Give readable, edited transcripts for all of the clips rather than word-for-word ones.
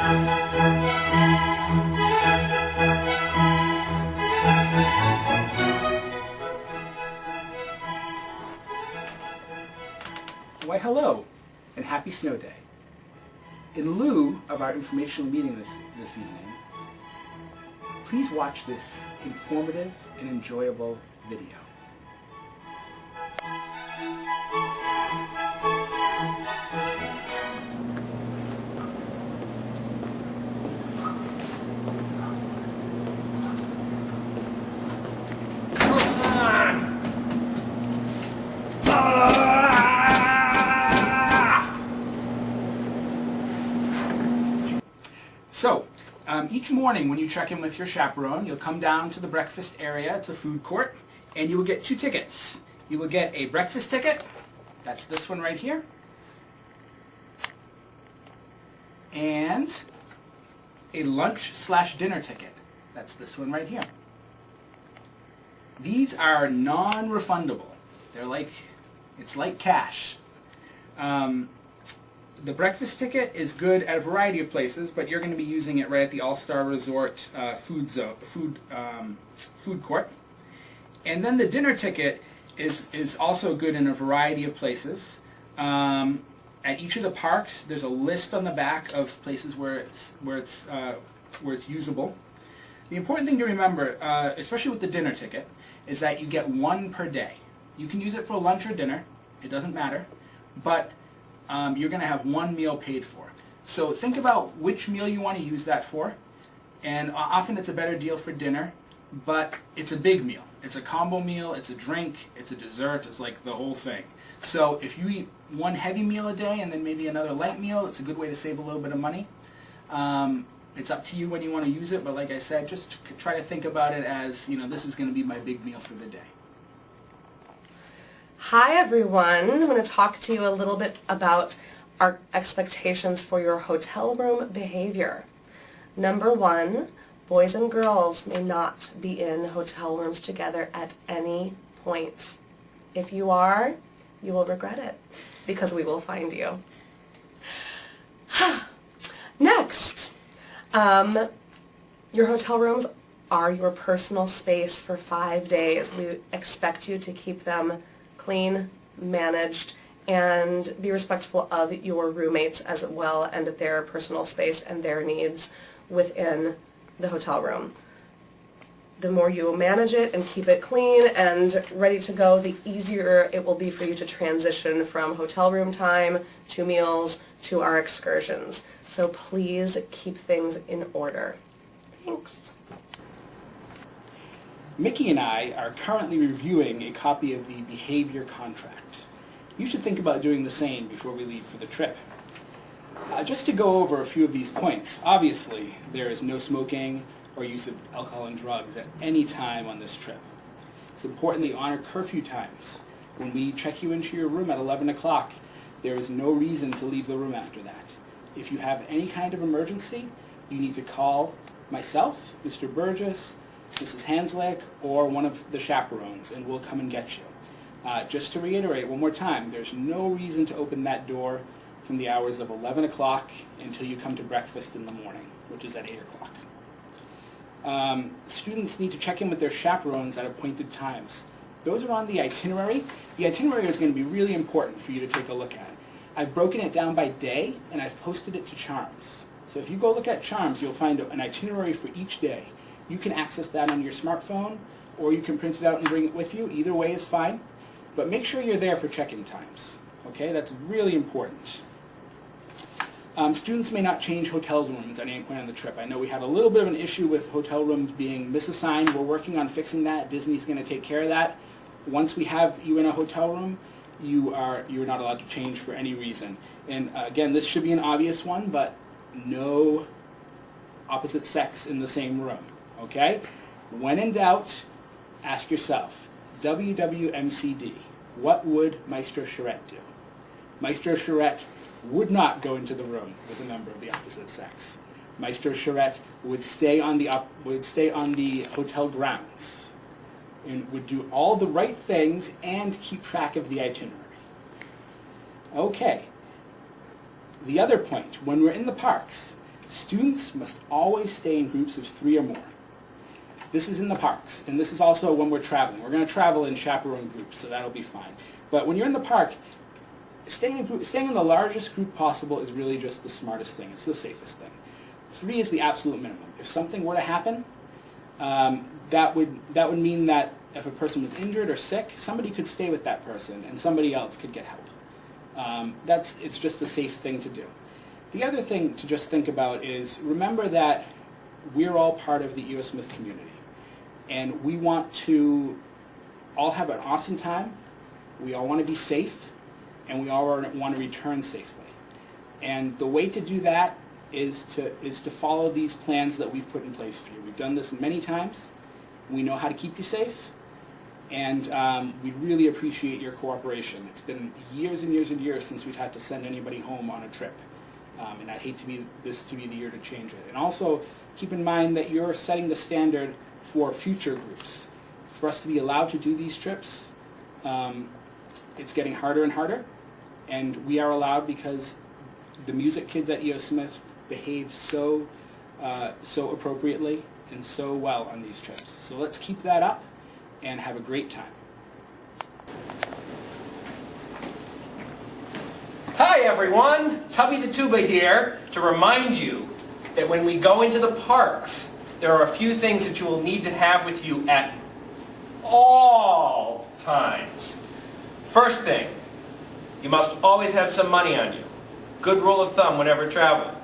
Why hello, and happy snow day. In lieu of our informational meeting this evening, please watch this informative and enjoyable video. So, each morning when you check in with your chaperone, you'll come down to the breakfast area. It's a food court, and you will get 2 tickets. You will get a breakfast ticket, that's this one right here, and a lunch/dinner ticket, that's this one right here. These are non-refundable. It's like cash. The breakfast ticket is good at a variety of places, but you're going to be using it right at the All-Star Resort food court. And then the dinner ticket is also good in a variety of places. At each of the parks, there's a list on the back of places where it's usable. The important thing to remember, especially with the dinner ticket, is that you get 1 per day. You can use it for lunch or dinner; it doesn't matter, but you're going to have 1 meal paid for. So think about which meal you want to use that for, and often it's a better deal for dinner, but it's a big meal. It's a combo meal, it's a drink, it's a dessert, it's like the whole thing. So if you eat 1 heavy meal a day and then maybe another light meal, it's a good way to save a little bit of money. It's up to you when you want to use it, but like I said, just try to think about it as, this is going to be my big meal for the day. Hi everyone, I'm going to talk to you a little bit about our expectations for your hotel room behavior. Number 1, boys and girls may not be in hotel rooms together at any point. If you are, you will regret it because we will find you. Next, your hotel rooms are your personal space for 5 days. We expect you to keep them clean, managed, and be respectful of your roommates as well and their personal space and their needs within the hotel room. The more you manage it and keep it clean and ready to go, the easier it will be for you to transition from hotel room time to meals to our excursions. So please keep things in order. Thanks. Mickey and I are currently reviewing a copy of the behavior contract. You should think about doing the same before we leave for the trip. Just to go over a few of these points, obviously there is no smoking or use of alcohol and drugs at any time on this trip. It's important that you honor curfew times. When we check you into your room at 11 o'clock, there is no reason to leave the room after that. If you have any kind of emergency, you need to call myself, Mr. Burgess, Mrs. Hanslick, or one of the chaperones, and we'll come and get you. Just to reiterate one more time, there's no reason to open that door from the hours of 11 o'clock until you come to breakfast in the morning, which is at 8 o'clock. Students need to check in with their chaperones at appointed times. Those are on the itinerary. The itinerary is going to be really important for you to take a look at. I've broken it down by day, and I've posted it to Charms. So if you go look at Charms, you'll find an itinerary for each day. You can access that on your smartphone, or you can print it out and bring it with you. Either way is fine. But make sure you're there for check-in times. Okay, that's really important. Students may not change hotel rooms at any point on the trip. I know we had a little bit of an issue with hotel rooms being misassigned. We're working on fixing that. Disney's going to take care of that. Once we have you in a hotel room, you're not allowed to change for any reason. And again, this should be an obvious one, but no opposite sex in the same room. Okay? When in doubt, ask yourself, WWMCD, what would Maestro Charette do? Maestro Charette would not go into the room with a member of the opposite sex. Maestro Charette would stay on the hotel grounds and would do all the right things and keep track of the itinerary. Okay. The other point, when we're in the parks, Students must always stay in groups of 3 or more. This is in the parks, and this is also when we're traveling. We're going to travel in chaperone groups, so that'll be fine. But when you're in the park, staying in the largest group possible is really just the smartest thing. It's the safest thing. 3 is the absolute minimum. If something were to happen, that would mean that if a person was injured or sick, somebody could stay with that person, and somebody else could get help. It's just a safe thing to do. The other thing to just think about is remember that we're all part of the E.O. Smith community. And we want to all have an awesome time, we all want to be safe, and we all want to return safely. And the way to do that is to follow these plans that we've put in place for you. We've done this many times. We know how to keep you safe, and we really appreciate your cooperation. It's been years and years and years since we've had to send anybody home on a trip, and I'd hate this to be the year to change it. And also, keep in mind that you're setting the standard for future groups. For us to be allowed to do these trips, it's getting harder and harder, and we are allowed because the music kids at E.O. Smith behave so appropriately and so well on these trips. So let's keep that up and have a great time. Hi everyone, Tubby the Tuba here to remind you that when we go into the parks, there are a few things that you will need to have with you at all times. First thing, you must always have some money on you. Good rule of thumb whenever traveling.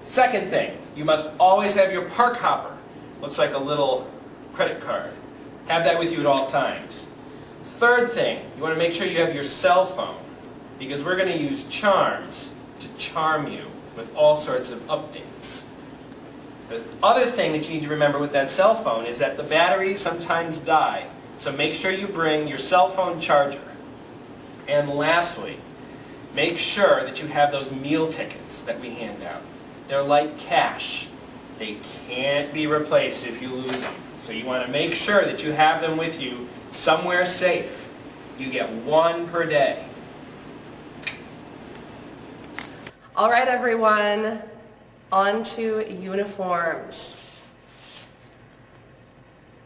Second thing, you must always have your park hopper. Looks like a little credit card. Have that with you at all times. Third thing, you want to make sure you have your cell phone, because we're going to use charms to charm you with all sorts of updates. The other thing that you need to remember with that cell phone is that the batteries sometimes die, so make sure you bring your cell phone charger. And lastly, make sure that you have those meal tickets that we hand out. They're like cash. They can't be replaced if you lose them. So you want to make sure that you have them with you somewhere safe. You get 1 per day. All right, everyone, on to uniforms.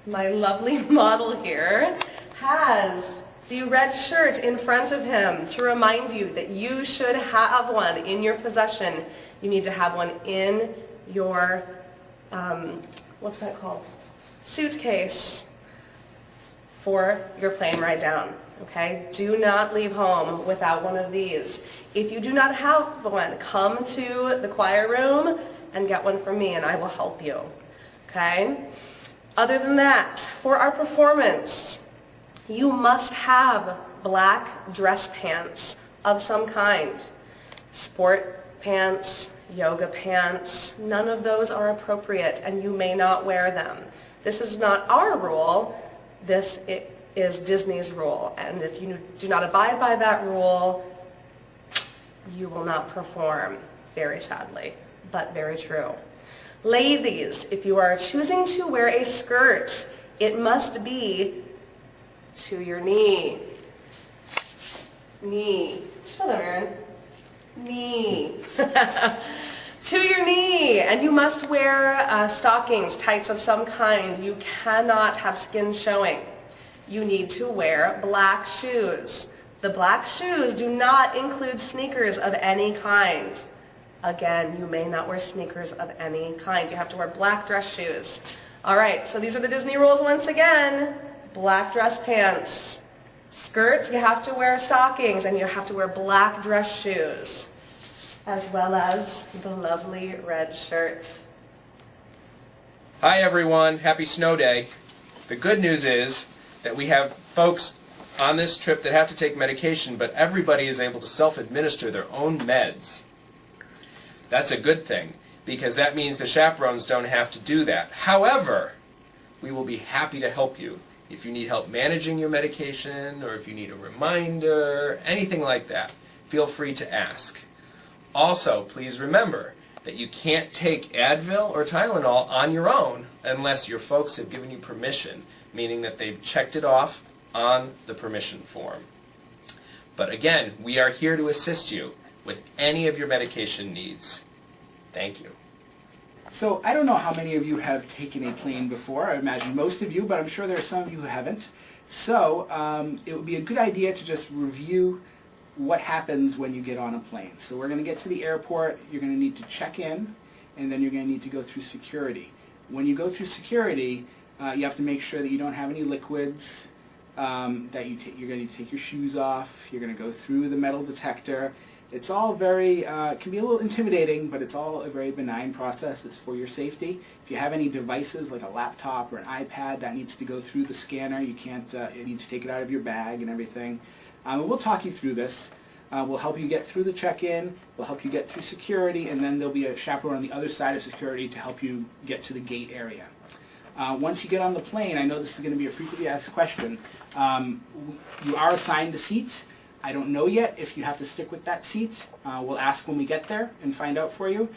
My lovely model here has the red shirt in front of him to remind you that you should have one in your possession. You need to have one in your, what's that called? Suitcase for your plane ride down. Okay? Do not leave home without one of these. If you do not have one, come to the choir room and get one from me and I will help you. Okay? Other than that, for our performance, you must have black dress pants of some kind. Sport pants, yoga pants, none of those are appropriate and you may not wear them. This is not our rule. This is Disney's rule, and if you do not abide by that rule, you will not perform, very sadly, but very true. Ladies, if you are choosing to wear a skirt, it must be to your knee. Knee. Hold on, Aaron. Knee. To your knee, and you must wear stockings, tights of some kind. You cannot have skin showing. You need to wear black shoes. The black shoes do not include sneakers of any kind. Again, you may not wear sneakers of any kind. You have to wear black dress shoes. All right, so these are the Disney rules once again. Black dress pants. Skirts, you have to wear stockings, and you have to wear black dress shoes, as well as the lovely red shirt. Hi everyone, happy snow day. The good news is that we have folks on this trip that have to take medication, but everybody is able to self-administer their own meds. That's a good thing, because that means the chaperones don't have to do that. However, we will be happy to help you if you need help managing your medication, or if you need a reminder, anything like that. Feel free to ask. Also, please remember that you can't take Advil or Tylenol on your own unless your folks have given you permission, meaning that they've checked it off on the permission form. But again, we are here to assist you with any of your medication needs. Thank you. So I don't know how many of you have taken a plane before. I imagine most of you, but I'm sure there are some of you who haven't. So it would be a good idea to just review what happens when you get on a plane. So we're going to get to the airport. You're going to need to check in, and then you're going to need to go through security. When you go through security, you have to make sure that you don't have any liquids, that you're going to need to take your shoes off. You're going to go through the metal detector. It's all very, it can be a little intimidating, but it's all a very benign process. It's for your safety. If you have any devices like a laptop or an iPad that needs to go through the scanner, you can't, you need to take it out of your bag and everything. We'll talk you through this. We'll help you get through the check-in, we'll help you get through security, and then there'll be a chaperone on the other side of security to help you get to the gate area. Once you get on the plane, I know this is going to be a frequently asked question, you are assigned a seat. I don't know yet if you have to stick with that seat. We'll ask when we get there and find out for you.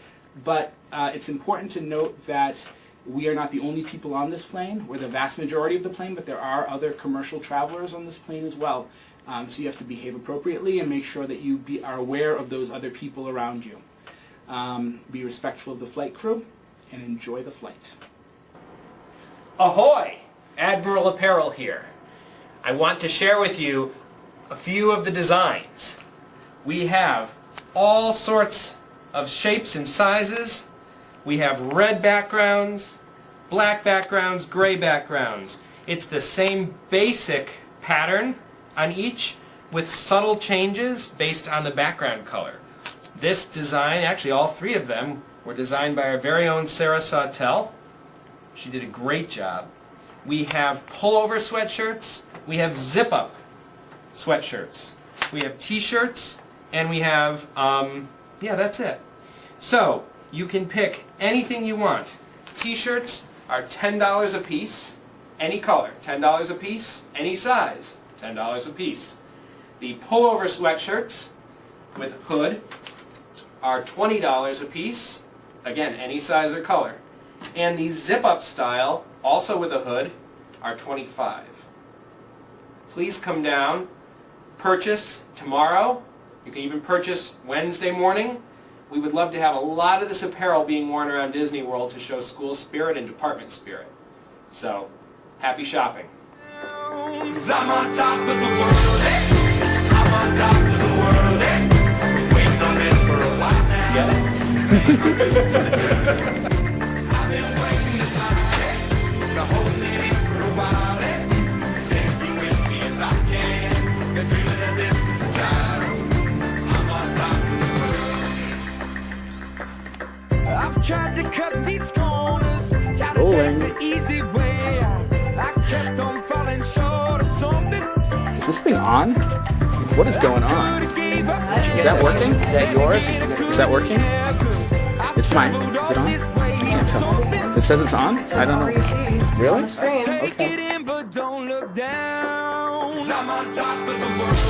But it's important to note that we are not the only people on this plane. We're the vast majority of the plane, but there are other commercial travelers on this plane as well. So you have to behave appropriately and make sure that you are aware of those other people around you. Be respectful of the flight crew and enjoy the flight. Ahoy! Admiral Apparel here. I want to share with you a few of the designs. We have all sorts of shapes and sizes. We have red backgrounds, black backgrounds, gray backgrounds. It's the same basic pattern on each with subtle changes based on the background color. This design, actually all three of them, were designed by our very own Sarah Sawtelle. She did a great job. We have pullover sweatshirts, we have zip-up sweatshirts, we have t-shirts, and we have, yeah, that's it. So, you can pick anything you want. T-shirts are $10 a piece, any color, $10 a piece, any size, $10 a piece. The pullover sweatshirts with hood are $20 a piece, again, any size or color. And the zip-up style, also with a hood, are $25. Please come down, purchase tomorrow. You can even purchase Wednesday morning. We would love to have a lot of this apparel being worn around Disney World to show school spirit and department spirit. So, happy shopping. 'Cause I'm on top of the world, hey. I'm on top of the world, hey. Waiting on this for a while now. Get it? I've been waiting this long, hey. Been holding it in for a while, hey. Take you with me if I can. Been dreaming of this since a child. I'm on top of the world. I've tried to cut these corners, tried to take the easy way out. I kept on falling short of something. Is this thing on? What is going on? Is that working? Is that yours? Is that working? It's mine. Is it on? I can't tell. It says it's on? I don't All you see know. on Really? the screen. Take it in, but don't look down. 'Cause I'm on top of the world.